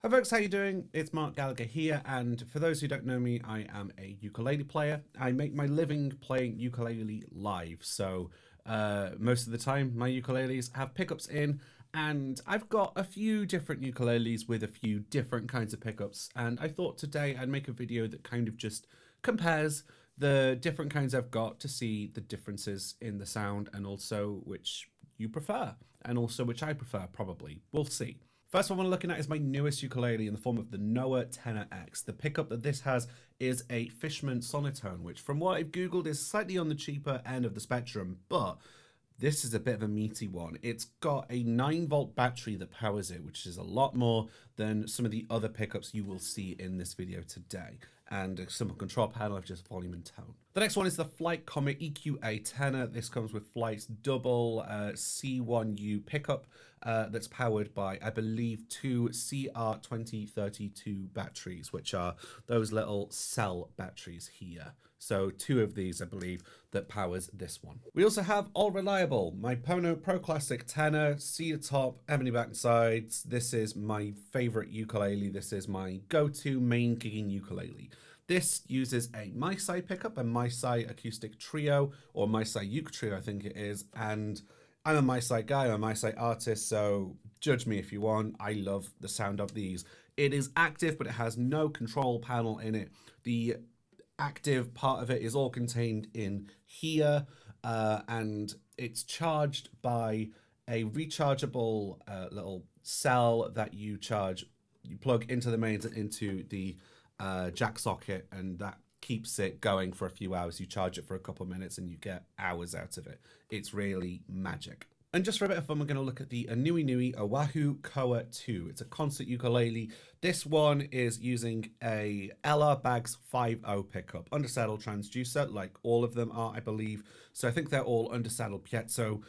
Hi folks, how you doing? It's Marc Gallagher here, and for those who don't know me, I am a ukulele player. I make my living playing ukulele live, so most of the time my ukuleles have pickups in, and I've got a few different ukuleles with a few different kinds of pickups, and I thought today I'd make a video that kind of just compares the different kinds I've got to see the differences in the sound and also which you prefer, and also which I prefer, probably. We'll see. First one we're looking at is my newest ukulele in the form of the Noah Tenor X. The pickup that this has is a Fishman sonotone, which from what I've googled is slightly on the cheaper end of the spectrum, but this is a bit of a meaty one. It's got a 9-volt battery that powers it, which is a lot more than some of the other pickups you will see in this video today. And a simple control panel of just volume and tone. The next one is the Flight Comet EQA Tenor. This comes with Flight's double C1U pickup that's powered by, I believe, two CR2032 batteries, which are those little cell batteries here. So two of these, I believe, that powers this one. We also have All Reliable, my Pono Pro Classic Tenor, cedar top, ebony back and sides. This is my favorite ukulele. This is my go-to main gigging ukulele. This uses a MiSi pickup, a MiSi acoustic trio, or MiSi uke trio, I think it is, and I'm a MiSi guy, I'm a MiSi artist, so judge me if you want. I love the sound of these. It is active, but it has no control panel in it. The active part of it is all contained in here, and it's charged by a rechargeable little cell that you plug into the mains and into the jack socket, and that keeps it going for a few hours. You charge it for a couple of minutes and you get hours out of it. It's really magic. And just for a bit of fun, we're going to look at the Anui Nui Oahu Koa 2. It's a concert ukulele. This one is using a LR Bags 5.0 pickup, undersaddle transducer, like all of them are, I believe. So I think they're all undersaddle piezo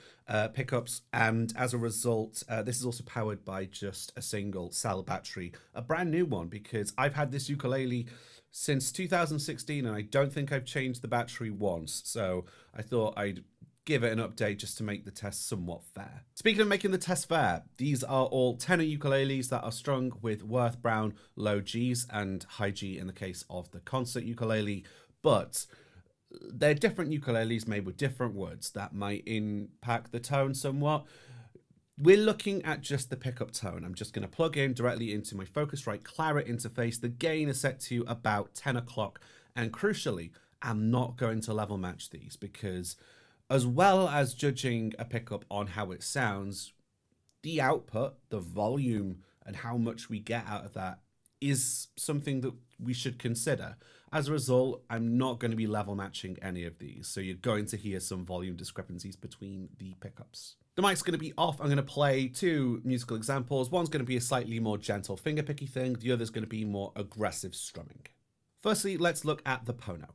pickups. And as a result, this is also powered by just a single cell battery, a brand new one, because I've had this ukulele since 2016 and I don't think I've changed the battery once. So I thought I'd give it an update just to make the test somewhat fair. Speaking of making the test fair, these are all tenor ukuleles that are strung with Worth Brown low Gs and high G in the case of the concert ukulele, but they're different ukuleles made with different woods that might impact the tone somewhat. We're looking at just the pickup tone. I'm just going to plug in directly into my Focusrite Claret interface. The gain is set to about 10 o'clock, and crucially, I'm not going to level match these because as well as judging a pickup on how it sounds, the output, the volume, and how much we get out of that is something that we should consider. As a result, I'm not going to be level matching any of these, so you're going to hear some volume discrepancies between the pickups. The mic's going to be off. I'm going to play two musical examples. One's going to be a slightly more gentle fingerpicky thing. The other's going to be more aggressive strumming. Firstly, let's look at the Pono.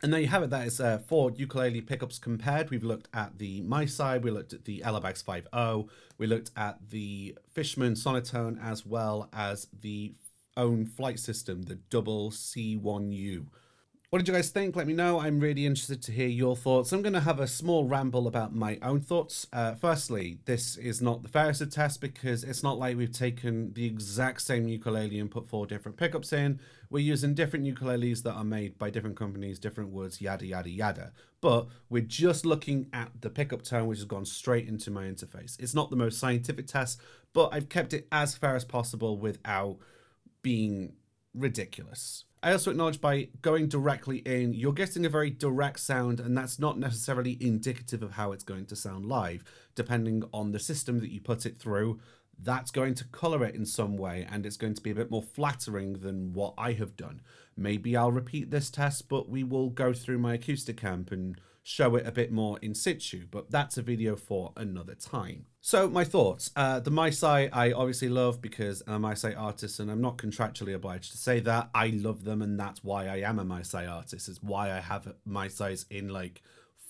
And there you have it. That is 4 ukulele pickups compared. We've looked at the MiSi, we looked at the Elabax 5.0, we looked at the Fishman Sonotone, as well as the own flight system, the double C1U. What did you guys think? Let me know. I'm really interested to hear your thoughts. I'm going to have a small ramble about my own thoughts. Firstly, this is not the fairest of tests because it's not like we've taken the exact same ukulele and put 4 different pickups in. We're using different ukuleles that are made by different companies, different woods, yada, yada, yada. But we're just looking at the pickup tone, which has gone straight into my interface. It's not the most scientific test, but I've kept it as fair as possible without being ridiculous. I also acknowledge by going directly in, you're getting a very direct sound, and that's not necessarily indicative of how it's going to sound live. Depending on the system that you put it through, that's going to color it in some way, and it's going to be a bit more flattering than what I have done. Maybe I'll repeat this test, but we will go through my acoustic amp and show it a bit more in situ, but that's a video for another time. So my thoughts, the MiSi I obviously love because I'm a MiSi artist and I'm not contractually obliged to say that. I love them and that's why I am a MiSi artist. It's why I have MiSis in like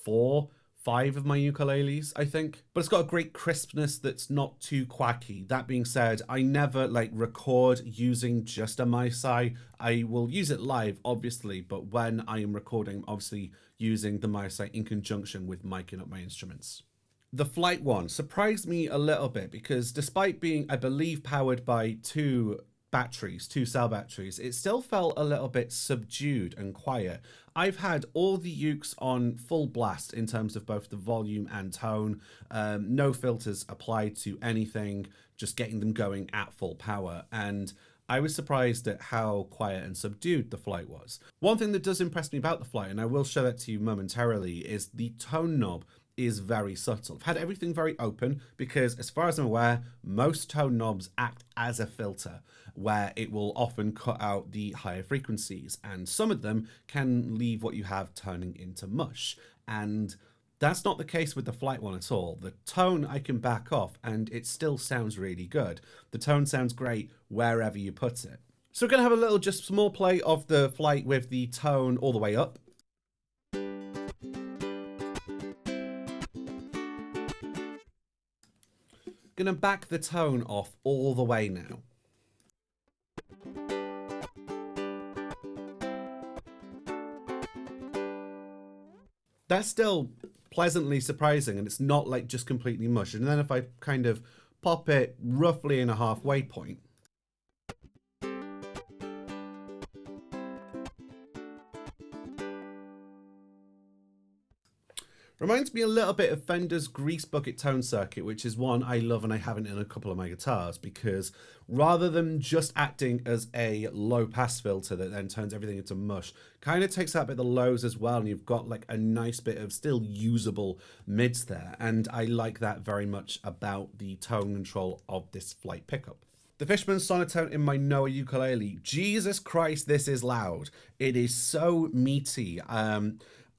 4, 5 of my ukuleles, I think. But it's got a great crispness that's not too quacky. That being said, I never like record using just a MiSi. I will use it live, obviously, but when I am recording, obviously using the MiSi in conjunction with miking up my instruments. The Flight one surprised me a little bit because despite being, I believe, powered by 2 cell batteries, it still felt a little bit subdued and quiet. I've had all the ukes on full blast in terms of both the volume and tone, no filters applied to anything, just getting them going at full power, and I was surprised at how quiet and subdued the Flight was. One thing that does impress me about the Flight, and I will show that to you momentarily, is the tone knob is very subtle. I've had everything very open because as far as I'm aware, most tone knobs act as a filter where it will often cut out the higher frequencies, and some of them can leave what you have turning into mush. And that's not the case with the Flight one at all. The tone I can back off and it still sounds really good. The tone sounds great wherever you put it. So we're gonna have a little just small play of the Flight with the tone all the way up. Gonna back the tone off all the way now. That's still pleasantly surprising, and it's not like just completely mush. And then if I kind of pop it roughly in a halfway point, reminds me a little bit of Fender's Grease Bucket Tone Circuit, which is one I love and I have in a couple of my guitars, because rather than just acting as a low pass filter that then turns everything into mush, kind of takes out a bit of the lows as well, and you've got like a nice bit of still usable mids there, and I like that very much about the tone control of this Flight pickup. The Fishman Sonotone in my Noah ukulele, Jesus Christ, this is loud. It is so meaty.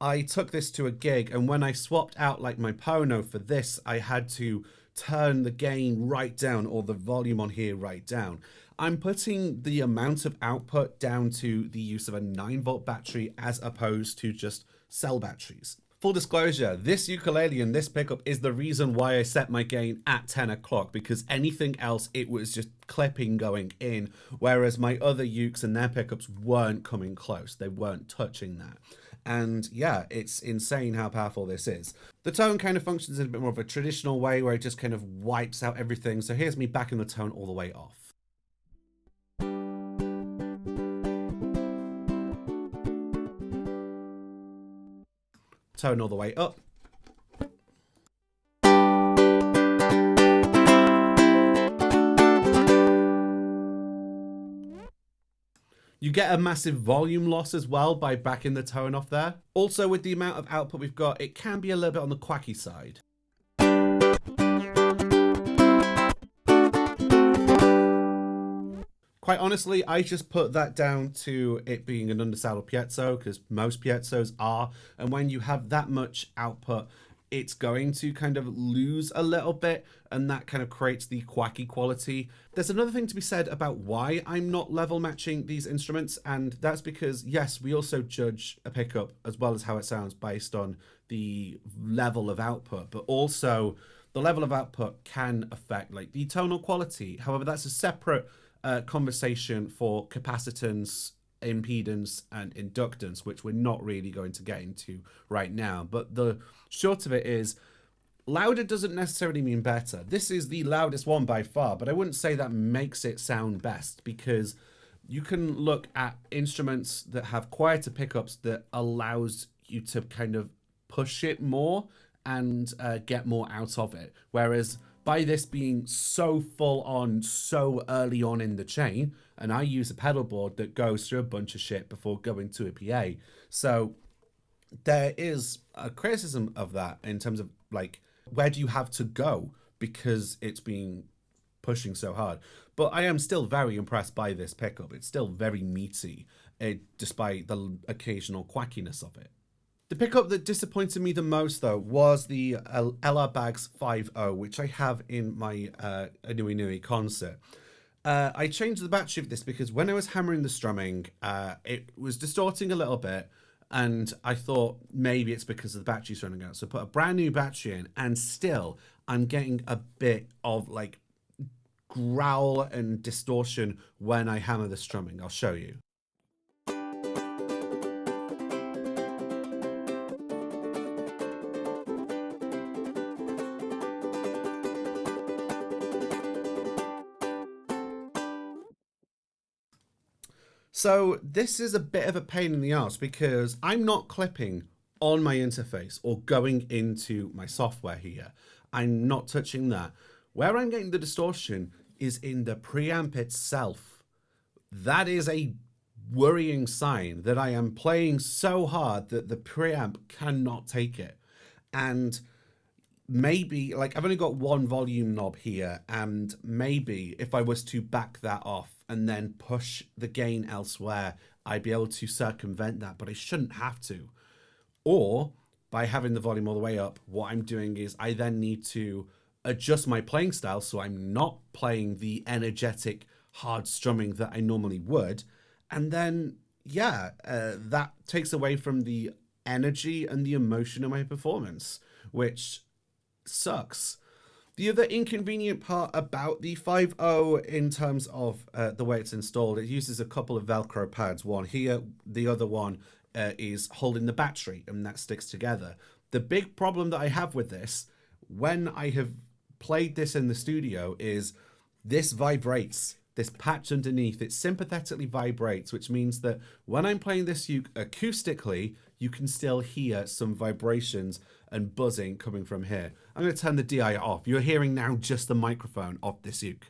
I took this to a gig, and when I swapped out like my Pono for this, I had to turn the gain right down, or the volume on here right down. I'm putting the amount of output down to the use of a 9-volt battery as opposed to just cell batteries. Full disclosure, this ukulele and this pickup is the reason why I set my gain at 10 o'clock, because anything else, it was just clipping going in, whereas my other ukes and their pickups weren't coming close. They weren't touching that. And yeah, it's insane how powerful this is. The tone kind of functions in a bit more of a traditional way where it just kind of wipes out everything. So here's me backing the tone all the way off. Tone all the way up. You get a massive volume loss as well by backing the tone off there. Also, with the amount of output we've got, it can be a little bit on the quacky side. Quite honestly, I just put that down to it being an undersaddled piezo, because most piezos are, and when you have that much output, it's going to kind of lose a little bit, and that kind of creates the quacky quality. There's another thing to be said about why I'm not level matching these instruments, and that's because, yes, we also judge a pickup as well as how it sounds based on the level of output, but also the level of output can affect like the tonal quality. However, that's a separate conversation for capacitance, impedance, and inductance, which we're not really going to get into right now. But the short of it is, louder doesn't necessarily mean better. This is the loudest one by far, but I wouldn't say that makes it sound best, because you can look at instruments that have quieter pickups that allows you to kind of push it more and get more out of it. Whereas by this being so full on, so early on in the chain, and I use a pedal board that goes through a bunch of shit before going to a PA. So there is a criticism of that in terms of like, where do you have to go because it's been pushing so hard. But I am still very impressed by this pickup. It's still very meaty, despite the occasional quackiness of it. The pickup that disappointed me the most, though, was the LR Baggs 5.0, which I have in my Nui Nui concert. I changed the battery of this because when I was hammering the strumming, it was distorting a little bit, and I thought maybe it's because the battery's running out. So I put a brand new battery in, and still I'm getting a bit of like growl and distortion when I hammer the strumming. I'll show you. So this is a bit of a pain in the ass because I'm not clipping on my interface or going into my software here. I'm not touching that. Where I'm getting the distortion is in the preamp itself. That is a worrying sign that I am playing so hard that the preamp cannot take it. And maybe, like, I've only got one volume knob here, and maybe if I was to back that off and then push the gain elsewhere, I'd be able to circumvent that, but I shouldn't have to. Or by having the volume all the way up, what I'm doing is I then need to adjust my playing style so I'm not playing the energetic hard strumming that I normally would. And then, yeah, that takes away from the energy and the emotion of my performance, which sucks. The other inconvenient part about the 5.0 in terms of the way it's installed, it uses a couple of Velcro pads, one here, the other one is holding the battery, and that sticks together. The big problem that I have with this, when I have played this in the studio, is this vibrates. This patch underneath, it sympathetically vibrates, which means that when I'm playing this uke acoustically, you can still hear some vibrations and buzzing coming from here. I'm going to turn the DI off. You're hearing now just the microphone of this uke.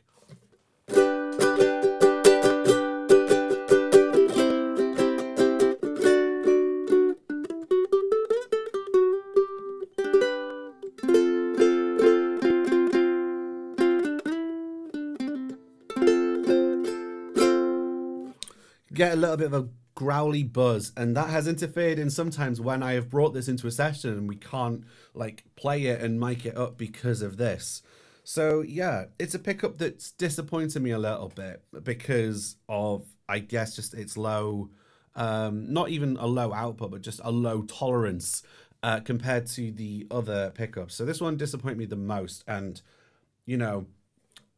Get a little bit of a growly buzz, and that has interfered in sometimes when I have brought this into a session and we can't like play it and mic it up because of this. So yeah, it's a pickup that's disappointed me a little bit because of, I guess, just its low, not even a low output, but just a low tolerance compared to the other pickups. So this one disappointed me the most, and you know,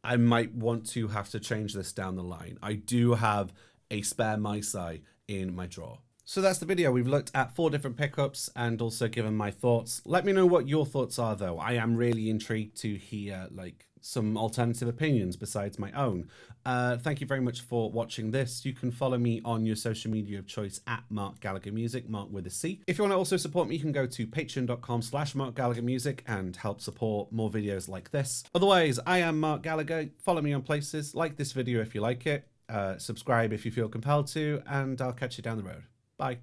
I might want to have to change this down the line. I do have a spare MiSi in my drawer. So that's the video. We've looked at 4 different pickups and also given my thoughts. Let me know what your thoughts are, though. I am really intrigued to hear like some alternative opinions besides my own. Thank you very much for watching this. You can follow me on your social media of choice at Marc Gallagher Music, Marc with a C. If you want to also support me, you can go to patreon.com/Marc Gallagher Music and help support more videos like this. Otherwise, I am Marc Gallagher. Follow me on places. Like this video if you like it. Subscribe if you feel compelled to, and I'll catch you down the road. Bye.